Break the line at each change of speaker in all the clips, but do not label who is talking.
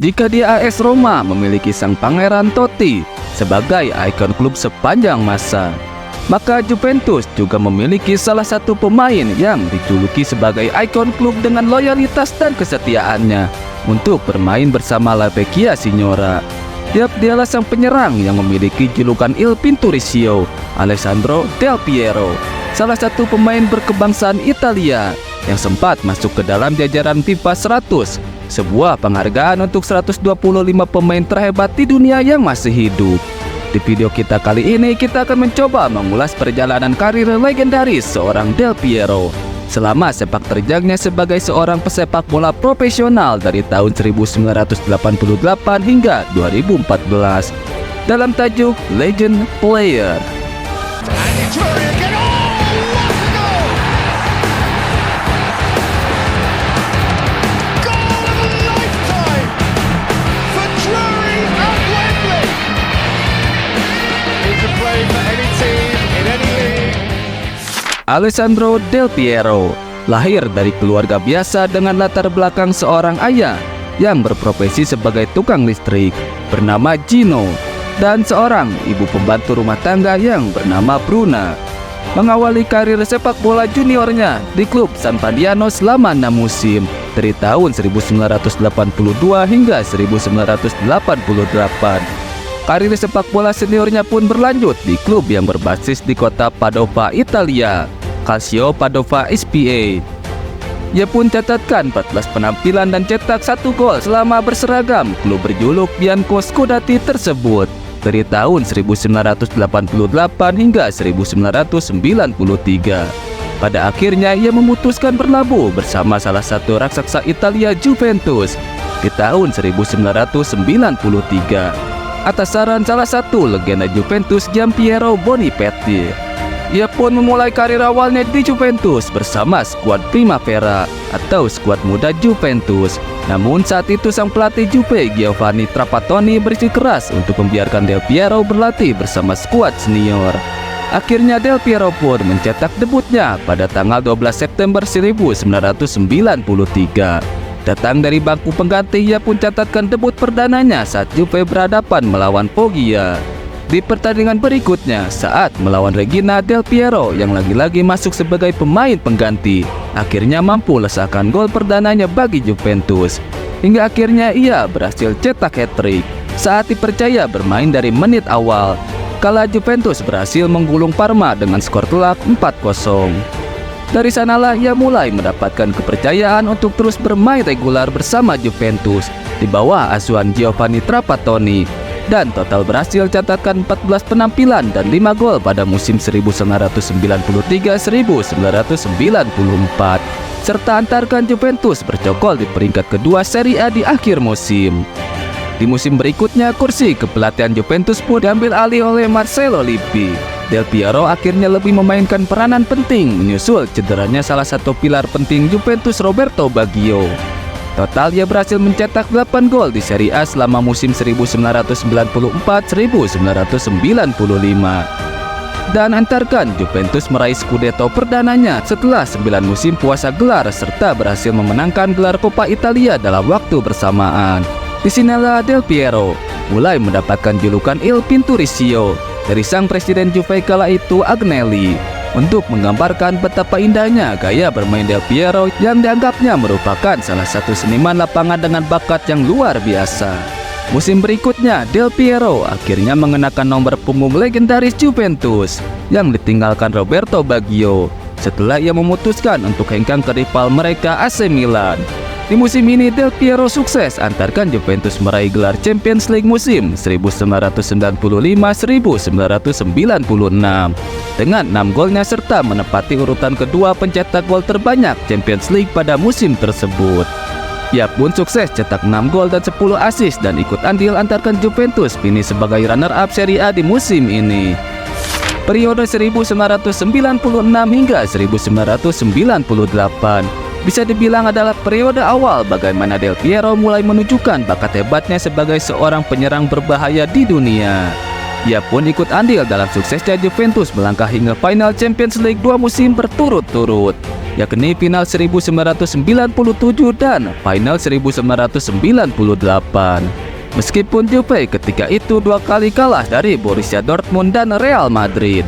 Jika di AS Roma memiliki sang pangeran Totti sebagai ikon klub sepanjang masa, maka Juventus juga memiliki salah satu pemain yang dijuluki sebagai ikon klub dengan loyalitas dan kesetiaannya untuk bermain bersama La Vecchia Signora. Dialah sang penyerang yang memiliki julukan Il Pinturicchio, Alessandro Del Piero, salah satu pemain berkebangsaan Italia yang sempat masuk ke dalam jajaran FIFA 100, sebuah penghargaan untuk 125 pemain terhebat di dunia yang masih hidup. Di video kita kali ini kita akan mencoba mengulas perjalanan karir legendaris seorang Del Piero selama sepak terjangnya sebagai seorang pesepak bola profesional dari tahun 1988 hingga 2014 dalam tajuk Legend Player. Alessandro Del Piero lahir dari keluarga biasa dengan latar belakang seorang ayah yang berprofesi sebagai tukang listrik bernama Gino dan seorang ibu pembantu rumah tangga yang bernama Bruna. Mengawali karir sepak bola juniornya di klub San Padiano selama 6 musim dari tahun 1982 hingga 1988. Karir sepak bola seniornya pun berlanjut di klub yang berbasis di kota Padova, Italia, Calcio Padova SpA. Ia pun catatkan 14 penampilan dan cetak 1 gol selama berseragam klub berjuluk Bianco Scudetto tersebut dari tahun 1988 hingga 1993. Pada akhirnya ia memutuskan berlabuh bersama salah satu raksasa Italia Juventus di tahun 1993 atas saran salah satu legenda Juventus Giampiero Bonipetti. Ia pun memulai karir awalnya di Juventus bersama skuad Primavera atau skuad muda Juventus. Namun saat itu sang pelatih Juve Giovanni Trapattoni bersikeras untuk membiarkan Del Piero berlatih bersama skuad senior. Akhirnya Del Piero pun mencetak debutnya pada tanggal 12 September 1993. Datang dari bangku pengganti, ia pun catatkan debut perdananya saat Juve berhadapan melawan Foggia. Di pertandingan berikutnya, saat melawan Regina, Del Piero yang lagi-lagi masuk sebagai pemain pengganti, akhirnya mampu lesahkan gol perdananya bagi Juventus. Hingga akhirnya ia berhasil cetak hat-trick saat dipercaya bermain dari menit awal, kala Juventus berhasil menggulung Parma dengan skor telak 4-0. Dari sanalah ia mulai mendapatkan kepercayaan untuk terus bermain regular bersama Juventus di bawah asuhan Giovanni Trapattoni dan total berhasil catatkan 14 penampilan dan 5 gol pada musim 1993-1994 serta antarkan Juventus bercokol di peringkat kedua Serie A di akhir musim. Di musim berikutnya kursi kepelatihan Juventus pun diambil alih oleh Marcello Lippi. Del Piero akhirnya lebih memainkan peranan penting menyusul cederanya salah satu pilar penting Juventus, Roberto Baggio. Total ia berhasil mencetak 8 gol di Serie A selama musim 1994-1995 dan antarkan Juventus meraih Scudetto perdananya setelah 9 musim puasa gelar serta berhasil memenangkan gelar Coppa Italia dalam waktu bersamaan. Disinilah Del Piero mulai mendapatkan julukan Il Pinturicchio dari sang presiden Juve kala itu, Agnelli, untuk menggambarkan betapa indahnya gaya bermain Del Piero yang dianggapnya merupakan salah satu seniman lapangan dengan bakat yang luar biasa. Musim berikutnya, Del Piero akhirnya mengenakan nomor punggung legendaris Juventus yang ditinggalkan Roberto Baggio setelah ia memutuskan untuk hengkang ke rival mereka AC Milan. Di musim ini Del Piero sukses antarkan Juventus meraih gelar Champions League musim 1995-1996 dengan 6 golnya serta menempati urutan kedua pencetak gol terbanyak Champions League pada musim tersebut. Ia pun sukses cetak 6 gol dan 10 assist dan ikut andil antarkan Juventus finish sebagai runner-up Serie A di musim ini. Periode 1996 hingga 1998 bisa dibilang adalah periode awal bagaimana Del Piero mulai menunjukkan bakat hebatnya sebagai seorang penyerang berbahaya di dunia. Ia pun ikut andil dalam suksesnya Juventus melangkah hingga final Champions League 2 musim berturut-turut, yakni final 1997 dan final 1998. Meskipun Juve ketika itu 2 kali kalah dari Borussia Dortmund dan Real Madrid,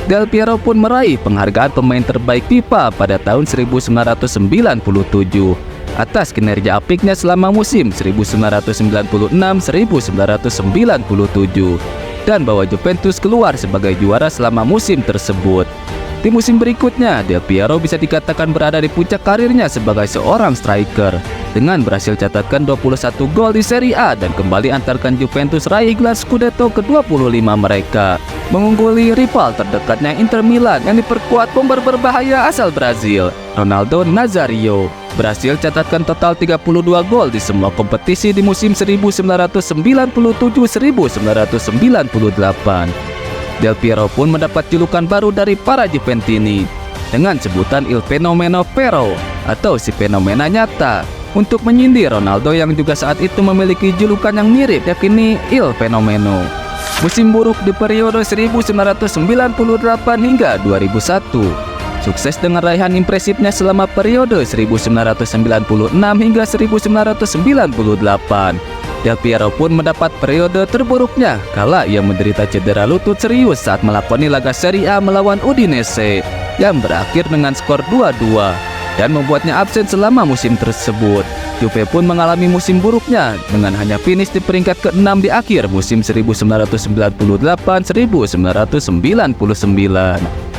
Del Piero pun meraih penghargaan pemain terbaik FIFA pada tahun 1997 atas kinerja apiknya selama musim 1996-1997 dan bawa Juventus keluar sebagai juara selama musim tersebut. Di musim berikutnya, Del Piero bisa dikatakan berada di puncak karirnya sebagai seorang striker dengan berhasil catatkan 21 gol di Serie A dan kembali antarkan Juventus raih gelar Scudetto ke-25 mereka, mengungguli rival terdekatnya Inter Milan yang diperkuat bomber berbahaya asal Brazil, Ronaldo Nazario. Berhasil catatkan total 32 gol di semua kompetisi di musim 1997-1998. Del Piero pun mendapat julukan baru dari para Juventini dengan sebutan Il Fenomeno Vero atau si fenomena nyata, untuk menyindir Ronaldo yang juga saat itu memiliki julukan yang mirip, yakni Il Fenomeno. Musim buruk di periode 1998 hingga 2001. Sukses dengan raihan impresifnya selama periode 1996 hingga 1998. Del Piero pun mendapat periode terburuknya kala ia menderita cedera lutut serius saat melakoni laga Serie A melawan Udinese yang berakhir dengan skor 2-2 dan membuatnya absen selama musim tersebut. Juve pun mengalami musim buruknya dengan hanya finish di peringkat ke-6 di akhir musim 1998-1999.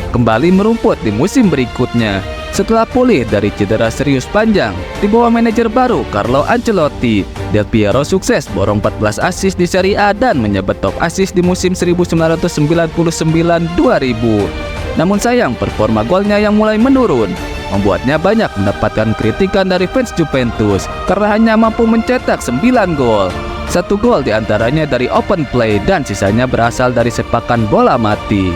Kembali merumput di musim berikutnya setelah pulih dari cedera serius panjang di bawah manajer baru Carlo Ancelotti. Del Piero sukses borong 14 assist di Serie A dan menyabet top assist di musim 1999-2000. Namun sayang, performa golnya yang mulai menurun membuatnya banyak mendapatkan kritikan dari fans Juventus karena hanya mampu mencetak 9 gol. 1 gol diantaranya dari open play dan sisanya berasal dari sepakan bola mati.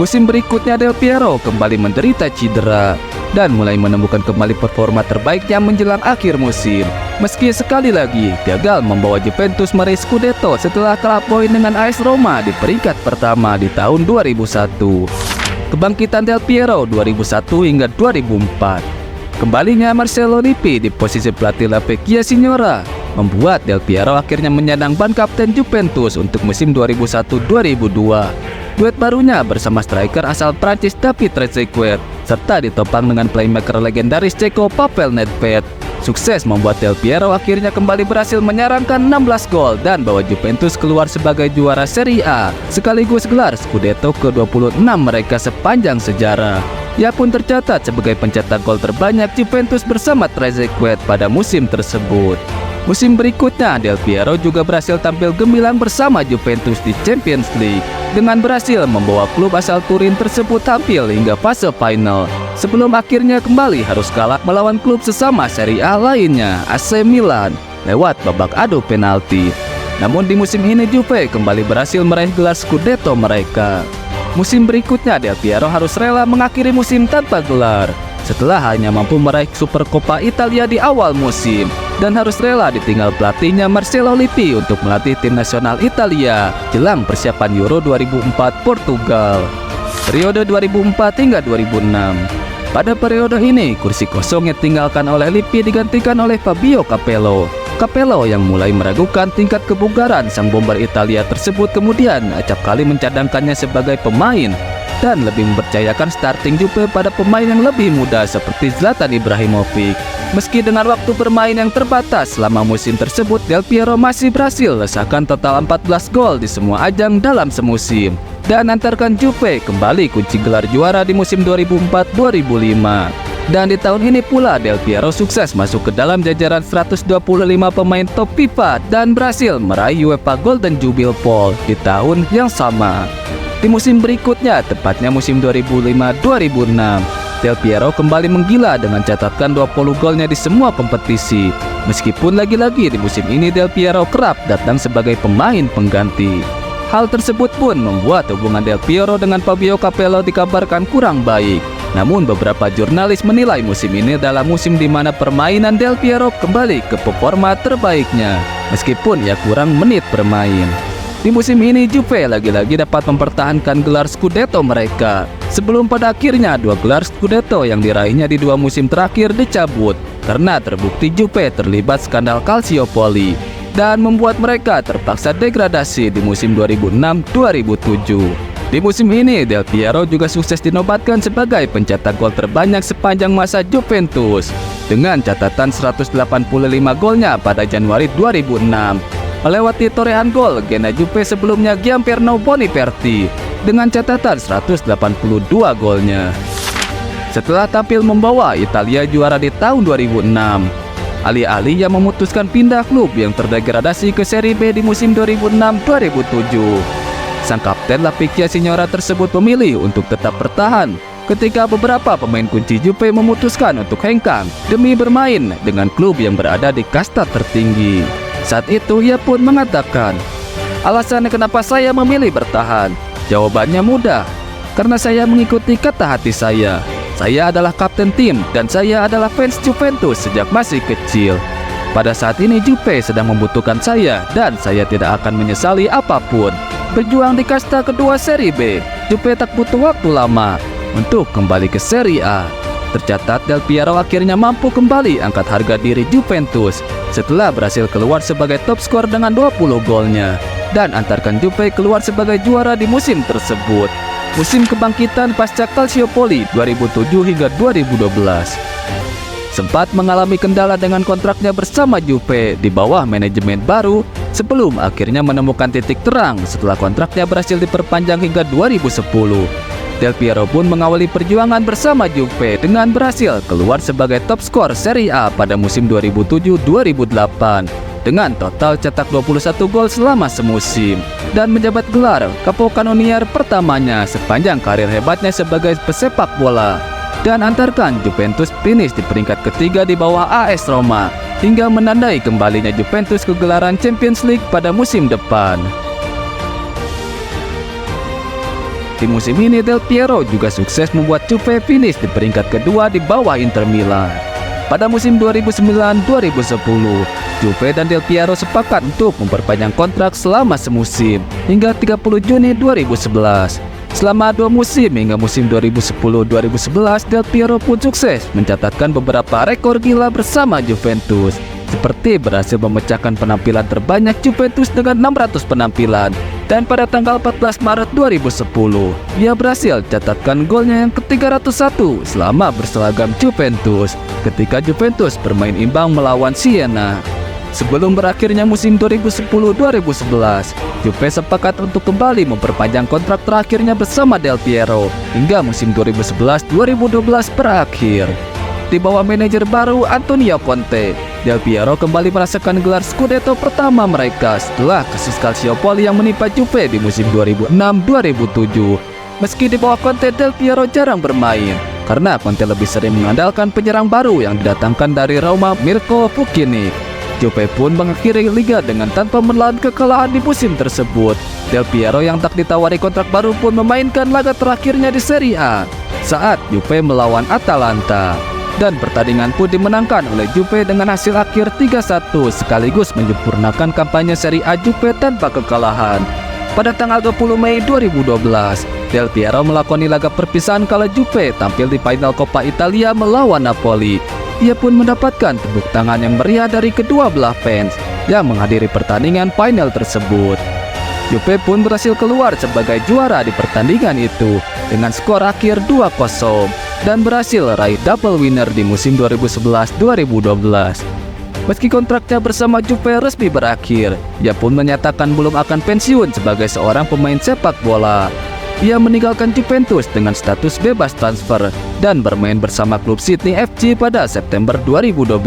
Musim berikutnya Del Piero kembali menderita cedera dan mulai menemukan kembali performa terbaiknya menjelang akhir musim. Meski sekali lagi gagal membawa Juventus meraih Scudetto setelah kalah poin dengan AS Roma di peringkat pertama di tahun 2001. Kebangkitan Del Piero 2001 hingga 2004. Kembalinya Marcello Lippi di posisi pelatih La Vecchia Signora membuat Del Piero akhirnya menyandang ban kapten Juventus untuk musim 2001-2002. Duet barunya bersama striker asal Prancis David Trezeguet serta ditopang dengan playmaker legendaris Ceko Pavel Nedved sukses membuat Del Piero akhirnya kembali berhasil menyarangkan 16 gol dan bawa Juventus keluar sebagai juara Serie A sekaligus gelar Scudetto ke-26 mereka sepanjang sejarah. Ia pun tercatat sebagai pencetak gol terbanyak Juventus bersama Trezeguet pada musim tersebut. Musim berikutnya Del Piero juga berhasil tampil gemilang bersama Juventus di Champions League dengan berhasil membawa klub asal Turin tersebut tampil hingga fase final sebelum akhirnya kembali harus kalah melawan klub sesama Serie A lainnya AC Milan lewat babak adu penalti. Namun di musim ini Juve kembali berhasil meraih gelar Scudetto mereka. Musim berikutnya Del Piero harus rela mengakhiri musim tanpa gelar setelah hanya mampu meraih Supercoppa Italia di awal musim dan harus rela ditinggal pelatihnya Marcello Lippi untuk melatih tim nasional Italia jelang persiapan Euro 2004 Portugal periode 2004 hingga 2006. Pada periode ini kursi kosong yang ditinggalkan oleh Lippi digantikan oleh Fabio Capello. Capello yang mulai meragukan tingkat kebugaran sang bomber Italia tersebut kemudian acap kali mencadangkannya sebagai pemain dan lebih mempercayakan starting Juve pada pemain yang lebih muda seperti Zlatan Ibrahimovic. Meski dengan waktu bermain yang terbatas selama musim tersebut, Del Piero masih berhasil lesahkan total 14 gol di semua ajang dalam semusim dan antarkan Juve kembali kunci gelar juara di musim 2004-2005. Dan di tahun ini pula Del Piero sukses masuk ke dalam jajaran 125 pemain top FIFA dan berhasil meraih UEFA Golden Jubilee di tahun yang sama. Di musim berikutnya, tepatnya musim 2005-2006, Del Piero kembali menggila dengan catatan 20 golnya di semua kompetisi. Meskipun lagi-lagi di musim ini Del Piero kerap datang sebagai pemain pengganti. Hal tersebut pun membuat hubungan Del Piero dengan Fabio Capello dikabarkan kurang baik. Namun beberapa jurnalis menilai musim ini adalah musim di mana permainan Del Piero kembali ke performa terbaiknya, meskipun ia kurang menit bermain. Di musim ini Juve lagi-lagi dapat mempertahankan gelar Scudetto mereka, sebelum pada akhirnya 2 gelar Scudetto yang diraihnya di 2 musim terakhir dicabut karena terbukti Juve terlibat skandal Calciopoli dan membuat mereka terpaksa degradasi di musim 2006-2007. Di musim ini, Del Piero juga sukses dinobatkan sebagai pencetak gol terbanyak sepanjang masa Juventus dengan catatan 185 golnya pada Januari 2006, melewati torehan gol legenda Juve sebelumnya Gianpiero Boniperti dengan catatan 182 golnya. Setelah tampil membawa Italia juara di tahun 2006, alih-alih yang memutuskan pindah klub yang terdegradasi ke Serie B di musim 2006-2007. Sang kapten La Picchia Signora tersebut memilih untuk tetap bertahan ketika beberapa pemain kunci Juve memutuskan untuk hengkang demi bermain dengan klub yang berada di kasta tertinggi. Saat itu ia pun mengatakan, "Alasannya kenapa saya memilih bertahan? Jawabannya mudah, karena saya mengikuti kata hati saya. Saya adalah kapten tim dan saya adalah fans Juventus sejak masih kecil. Pada saat ini Juve sedang membutuhkan saya dan saya tidak akan menyesali apapun. Berjuang di kasta kedua Serie B, Juve tak butuh waktu lama untuk kembali ke Serie A." Tercatat Del Piero akhirnya mampu kembali angkat harga diri Juventus setelah berhasil keluar sebagai top skor dengan 20 golnya dan antarkan Juve keluar sebagai juara di musim tersebut. Musim kebangkitan pasca Calciopoli 2007 hingga 2012. Sempat mengalami kendala dengan kontraknya bersama Juve di bawah manajemen baru sebelum akhirnya menemukan titik terang setelah kontraknya berhasil diperpanjang hingga 2010. Del Piero pun mengawali perjuangan bersama Juve dengan berhasil keluar sebagai top skor Serie A pada musim 2007-2008 dengan total cetak 21 gol selama semusim dan menjabat gelar Capocannoniere pertamanya sepanjang karir hebatnya sebagai pesepak bola. Dan antarkan Juventus finish di peringkat ketiga di bawah AS Roma hingga menandai kembalinya Juventus ke gelaran Champions League pada musim depan. Di musim ini Del Piero juga sukses membuat Juve finish di peringkat kedua di bawah Inter Milan. Pada musim 2009-2010, Juve dan Del Piero sepakat untuk memperpanjang kontrak selama semusim hingga 30 Juni 2011. Selama 2 musim hingga musim 2010-2011, Del Piero pun sukses mencatatkan beberapa rekor gila bersama Juventus, seperti berhasil memecahkan penampilan terbanyak Juventus dengan 600 penampilan, dan pada tanggal 14 Maret 2010, dia berhasil catatkan golnya yang ke-301 selama berseragam Juventus ketika Juventus bermain imbang melawan Siena. Sebelum berakhirnya musim 2010-2011, Juve sepakat untuk kembali memperpanjang kontrak terakhirnya bersama Del Piero hingga musim 2011-2012 berakhir. Di bawah manajer baru Antonio Conte, Del Piero kembali merasakan gelar Scudetto pertama mereka setelah kasus Calciopoli yang menimpa Juve di musim 2006-2007. Meski di bawah Conte, Del Piero jarang bermain karena Conte lebih sering mengandalkan penyerang baru yang didatangkan dari Roma, Mirko Fucini. Juve pun mengakhiri liga dengan tanpa menelan kekalahan di musim tersebut. Del Piero yang tak ditawari kontrak baru pun memainkan laga terakhirnya di Serie A saat Juve melawan Atalanta. Dan pertandingan pun dimenangkan oleh Juve dengan hasil akhir 3-1 sekaligus menyempurnakan kampanye Serie A Juve tanpa kekalahan. Pada tanggal 20 Mei 2012, Del Piero melakoni laga perpisahan kala Juve tampil di final Coppa Italia melawan Napoli. Ia pun mendapatkan tepuk tangan yang meriah dari kedua belah fans yang menghadiri pertandingan final tersebut. Juve pun berhasil keluar sebagai juara di pertandingan itu dengan skor akhir 2-0 dan berhasil raih double winner di musim 2011-2012. Meski kontraknya bersama Juve resmi berakhir, ia pun menyatakan belum akan pensiun sebagai seorang pemain sepak bola. Ia meninggalkan Juventus dengan status bebas transfer dan bermain bersama klub Sydney FC pada September 2012.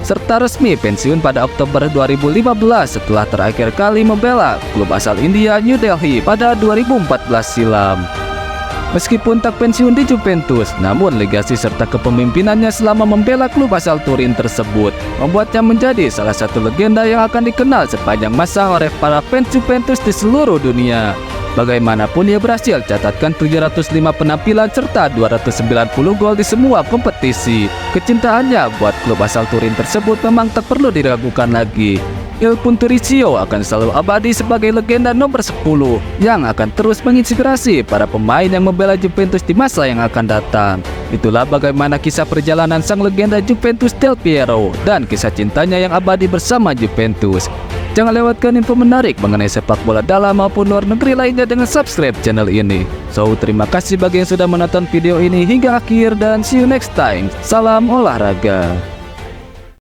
Serta resmi pensiun pada Oktober 2015 setelah terakhir kali membela klub asal India New Delhi pada 2014 silam. Meskipun tak pensiun di Juventus, namun legasi serta kepemimpinannya selama membela klub asal Turin tersebut membuatnya menjadi salah satu legenda yang akan dikenal sepanjang masa oleh para fans Juventus di seluruh dunia. Bagaimanapun ia berhasil catatkan 705 penampilan serta 290 gol di semua kompetisi. Kecintaannya buat klub asal Turin tersebut memang tak perlu diragukan lagi. Il Punturizio akan selalu abadi sebagai legenda nomor 10 yang akan terus menginspirasi para pemain yang membela Juventus di masa yang akan datang. Itulah bagaimana kisah perjalanan sang legenda Juventus Del Piero dan kisah cintanya yang abadi bersama Juventus. Jangan lewatkan info menarik mengenai sepak bola dalam maupun luar negeri lainnya dengan subscribe channel ini. So, terima kasih bagi yang sudah menonton video ini hingga akhir dan see you next time. Salam olahraga.